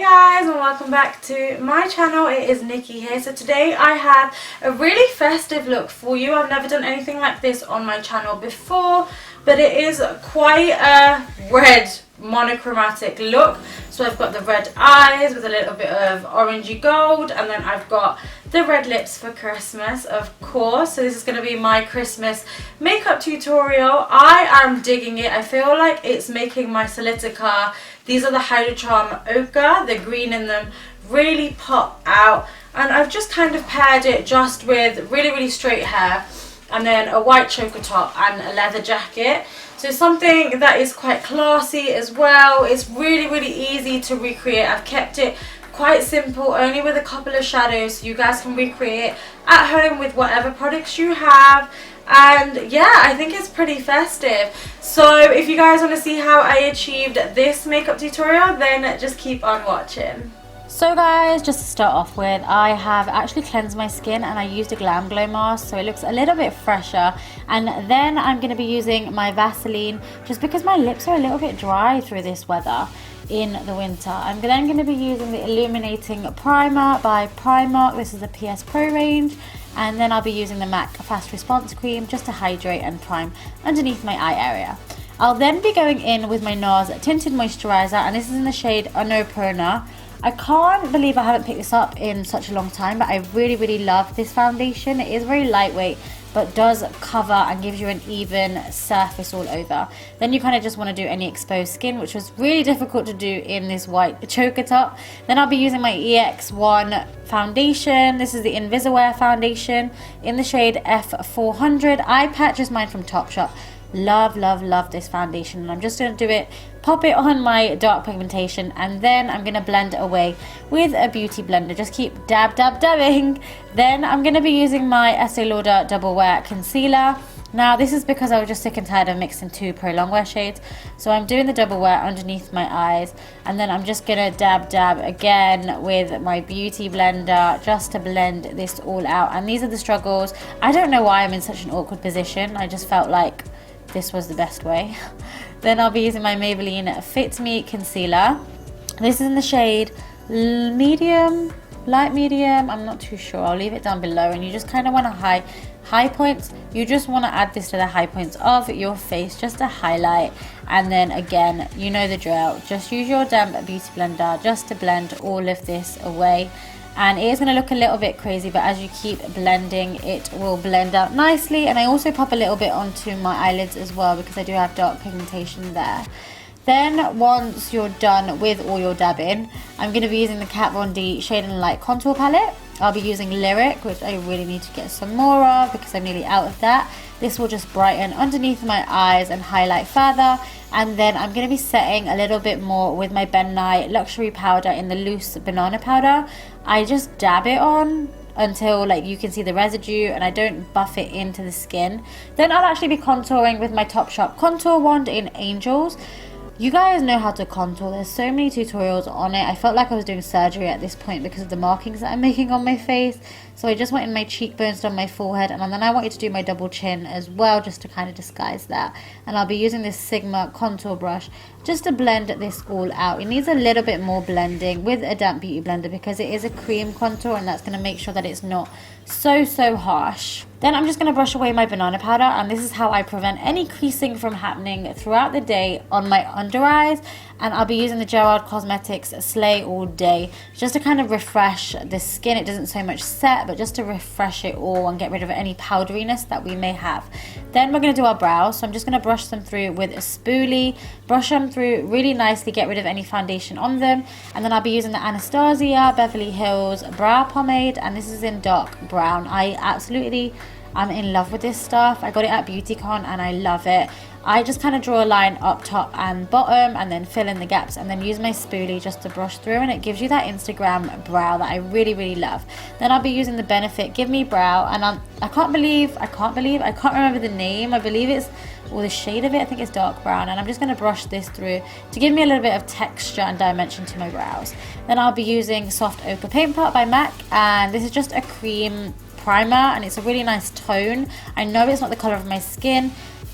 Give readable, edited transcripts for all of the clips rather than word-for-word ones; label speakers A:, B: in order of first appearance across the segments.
A: Guys, and welcome back to my channel. It is Nikki here. So today I have a really festive look for you. I've never done anything like this on my channel before, but it is quite a red monochromatic look. So I've got the red eyes with a little bit of orangey gold, and then I've got the red lips for Christmas, of course. So this is going to be my Christmas makeup tutorial. I am digging it. I feel like it's making my Solitica. These are the Hydro Charm Ochre. The green in them really pop out, and I've just kind of paired it just with really straight hair and then a white choker top and a leather jacket. So something that is quite classy as well. It's really easy to recreate. I've kept it quite simple, only with a couple of shadows, so you guys can recreate at home with whatever products you have. And yeah, I think it's pretty festive. So if you guys want to see how I achieved this makeup tutorial, then just keep on watching.
B: So guys, just to start off with, I have actually cleansed my skin and I used a Glam glow mask, so it looks a little bit fresher. And then I'm going to be using my Vaseline, just because my lips are a little bit dry through this weather in the winter. I'm then going to be using the Illuminating Primer by PRIMARK. This is the PS Pro range. And then I'll be using the MAC Fast Response Cream just to hydrate and prime underneath my eye area. I'll then be going in with my NARS Tinted Moisturiser, and this is in the shade Anurpurna. I can't believe I haven't picked this up in such a long time, but I really love this foundation. It is very lightweight, but does cover and gives you an even surface all over. Then you kind of just want to do any exposed skin, which was really difficult to do in this white choker top. Then I'll be using my EX1 foundation. This is the Invisiwear foundation in the shade F400. I purchased mine from Topshop. Love this foundation, and I'm just going to do it, pop it on my dark pigmentation, and then I'm going to blend it away with a beauty blender. Just keep dabbing. Then I'm going to be using my Estee Lauder Double Wear Concealer. Now this is because I was just sick and tired of mixing two Pro Longwear shades, so I'm doing the double wear underneath my eyes, and then I'm just going to dab again with my beauty blender just to blend this all out. And these are the struggles. I don't know why I'm in such an awkward position. I just felt like this was the best way. Then I'll be using my Maybelline Fit Me Concealer. This is in the shade medium, light medium, I'm not too sure. I'll leave it down below. And you just kind of want to high points. You just want to add this to the high points of your face just to highlight. And then again, you know the drill. Just use your damp beauty blender just to blend all of this away. And it is going to look a little bit crazy, but as you keep blending, it will blend out nicely. And I also pop a little bit onto my eyelids as well, because I do have dark pigmentation there. Then once you're done with all your dabbing, I'm going to be using the Kat Von D Shade and Light Contour Palette. I'll be using Lyric, which I really need to get some more of because I'm nearly out of that. This will just brighten underneath my eyes and highlight further. And then I'm going to be setting a little bit more with my Ben Nye Luxury Powder in the loose banana powder. I just dab it on until like you can see the residue, and I don't buff it into the skin. Then I'll actually be contouring with my Topshop contour wand in Angels. You guys know how to contour. There's so many tutorials on it. I felt like I was doing surgery at this point because of the markings that I'm making on my face. So I just went in my cheekbones, down my forehead, and then I wanted to do my double chin as well, just to kind of disguise that. And I'll be using this Sigma contour brush just to blend this all out. It needs a little bit more blending with a damp beauty blender because it is a cream contour, and that's going to make sure that it's not so harsh. Then I'm just going to brush away my banana powder, and this is how I prevent any creasing from happening throughout the day on my under eyes. And I'll be using the Gerard Cosmetics Slay All Day just to kind of refresh the skin. It doesn't so much set, but just to refresh it all and get rid of any powderiness that we may have. Then we're going to do our brows, so I'm just going to brush them through with a spoolie, brush them through really nicely, get rid of any foundation on them. And then I'll be using the Anastasia Beverly Hills Brow Pomade, and this is in dark brown. I'm in love with this stuff. I got it at BeautyCon and I love it. I just kind of draw a line up top and bottom and then fill in the gaps, and then use my spoolie just to brush through, and it gives you that Instagram brow that I really love. Then I'll be using the Benefit Give Me Brow, and I can't remember the name. I believe it's, or the shade of it, I think it's dark brown, and I'm just going to brush this through to give me a little bit of texture and dimension to my brows. Then I'll be using Soft Ochre Paint Pot by MAC, and this is just a cream primer, and it's a really nice tone. I know it's not the color of my skin,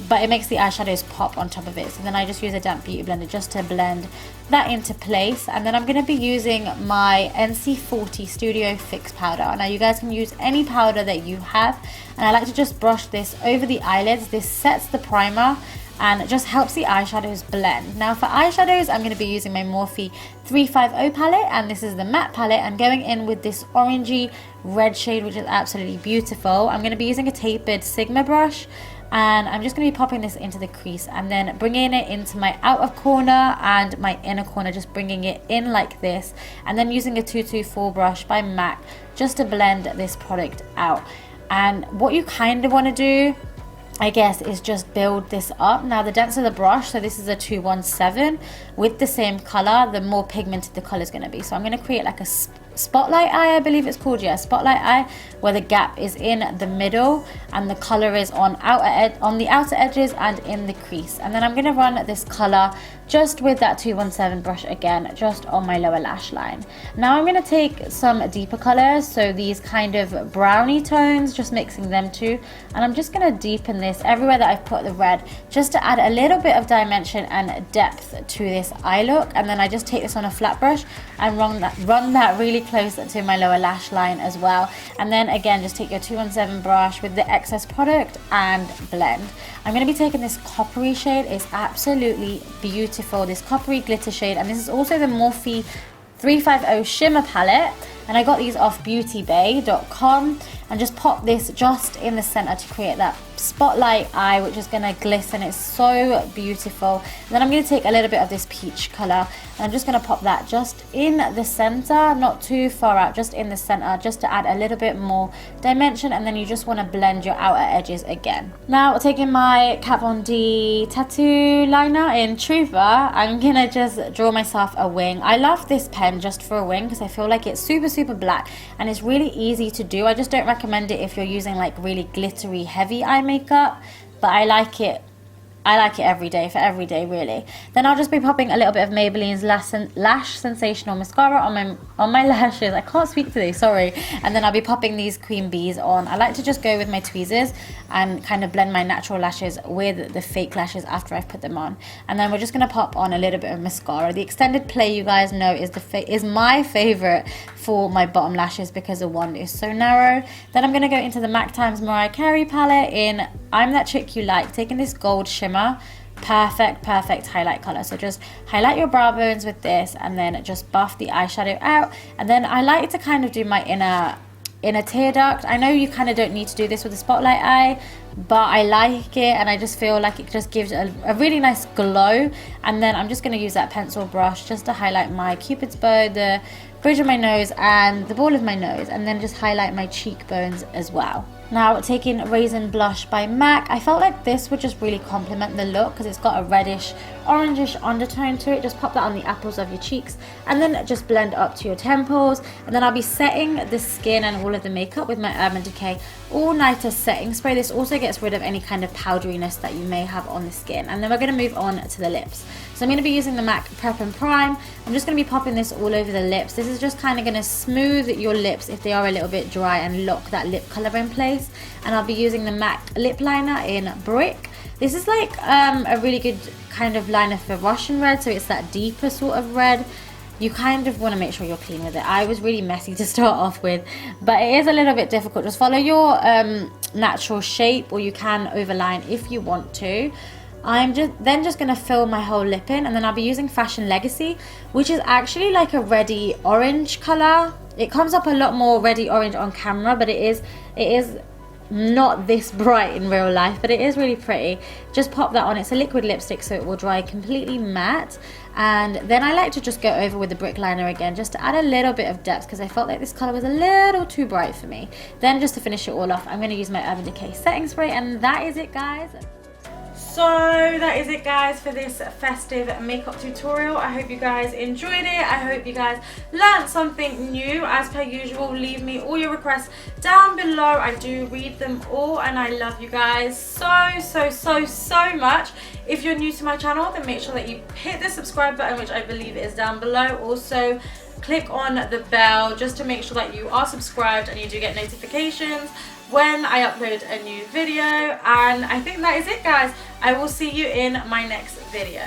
B: but it makes the eyeshadows pop on top of it. So then I just use a damp beauty blender just to blend that into place. And then I'm going to be using my NC40 Studio Fix powder. Now you guys can use any powder that you have, and I like to just brush this over the eyelids. This sets the primer and it just helps the eyeshadows blend. Now for eyeshadows, I'm going to be using my Morphe 350 palette, and this is the matte palette. I'm going in with this orangey red shade, which is absolutely beautiful. I'm going to be using a tapered Sigma brush, and I'm just going to be popping this into the crease and then bringing it into my outer corner and my inner corner, just bringing it in like this, and then using a 224 brush by MAC just to blend this product out. And what you kind of want to do, I guess, is just build this up. Now the denser the brush, so this is a 217, with the same color, the more pigmented the color is going to be. So I'm going to create like a spotlight eye, I believe it's called, yeah, spotlight eye, where the gap is in the middle and the color is on the outer edges and in the crease. And then I'm going to run this color just with that 217 brush again, just on my lower lash line. Now I'm going to take some deeper colors, so these kind of brownie tones, just mixing them too, and I'm just going to deepen this everywhere that I've put the red, just to add a little bit of dimension and depth to this eye look. And then I just take this on a flat brush and run that really close to my lower lash line as well. And then again, just take your 217 brush with the excess product and blend. I'm going to be taking this coppery shade. It's absolutely beautiful, this coppery glitter shade, and this is also the Morphe 350 shimmer palette, and I got these off beautybay.com, and just pop this just in the center to create that spotlight eye, which is going to glisten. It's so beautiful. And then I'm going to take a little bit of this peach color, and I'm just going to pop that just in the center, not too far out, just in the center, just to add a little bit more dimension. And then you just want to blend your outer edges again. Now taking my Kat Von D tattoo liner in Trooper, I'm going to just draw myself a wing. I love this pen just for a wing because I feel like it's super black and it's really easy to do. I just don't recommend it if you're using like really glittery heavy eye makeup, but I like it every day, for every day really. Then I'll just be popping a little bit of Maybelline's Lash Sensational Mascara on my lashes. I can't speak today, sorry. And then I'll be popping these Queen Bees on. I like to just go with my tweezers and kind of blend my natural lashes with the fake lashes after I've put them on. And then we're just going to pop on a little bit of mascara. The extended play, you guys know, is my favorite for my bottom lashes because the wand is so narrow. Then I'm going to go into the MAC Times Mariah Carey palette in I'm That Chick You Like, taking this gold shimmer. Perfect highlight color. So just highlight your brow bones with this and then just buff the eyeshadow out. And then I like to kind of do my inner tear duct. I know you kind of don't need to do this with a spotlight eye, but I like it and I just feel like it just gives a really nice glow. And then I'm just going to use that pencil brush just to highlight my cupid's bow, the bridge of my nose and the ball of my nose, and then just highlight my cheekbones as well. Now taking Raisin Blush by MAC, I felt like this would just really complement the look because it's got a reddish orangish undertone to it. Just pop that on the apples of your cheeks and then just blend up to your temples. And then I'll be setting the skin and all of the makeup with my Urban Decay All Nighter setting spray. This also gets rid of any kind of powderiness that you may have on the skin. And then we're going to move on to the lips. So I'm going to be using the MAC Prep and Prime. I'm just going to be popping this all over the lips. This is just kind of going to smooth your lips if they are a little bit dry and lock that lip color in place. And I'll be using the MAC lip liner in Brick. This is like a really good kind of liner for Russian red, so it's that deeper sort of red. You kind of want to make sure you're clean with it. I was really messy to start off with, but it is a little bit difficult. Just follow your natural shape, or you can overline if you want to. I'm just going to fill my whole lip in, and then I'll be using Fashion Legacy, which is actually like a reddy orange color. It comes up a lot more reddy orange on camera, but it is not this bright in real life, but it is really pretty. Just pop that on. It's a liquid lipstick, so it will dry completely matte. And then I like to just go over with the Brick liner again, just to add a little bit of depth, because I felt like this color was a little too bright for me. Then just to finish it all off, I'm going to use my Urban Decay setting spray, and that is it, guys.
A: So that is it, guys, for this festive makeup tutorial. I hope you guys enjoyed it. I hope you guys learned something new. As per usual, leave me all your requests down below. I do read them all, and I love you guys so much. If you're new to my channel, then make sure that you hit the subscribe button, which I believe is down below. Also, click on the bell just to make sure that you are subscribed and you do get notifications when I upload a new video. And I think that is it, guys. I will see you in my next video.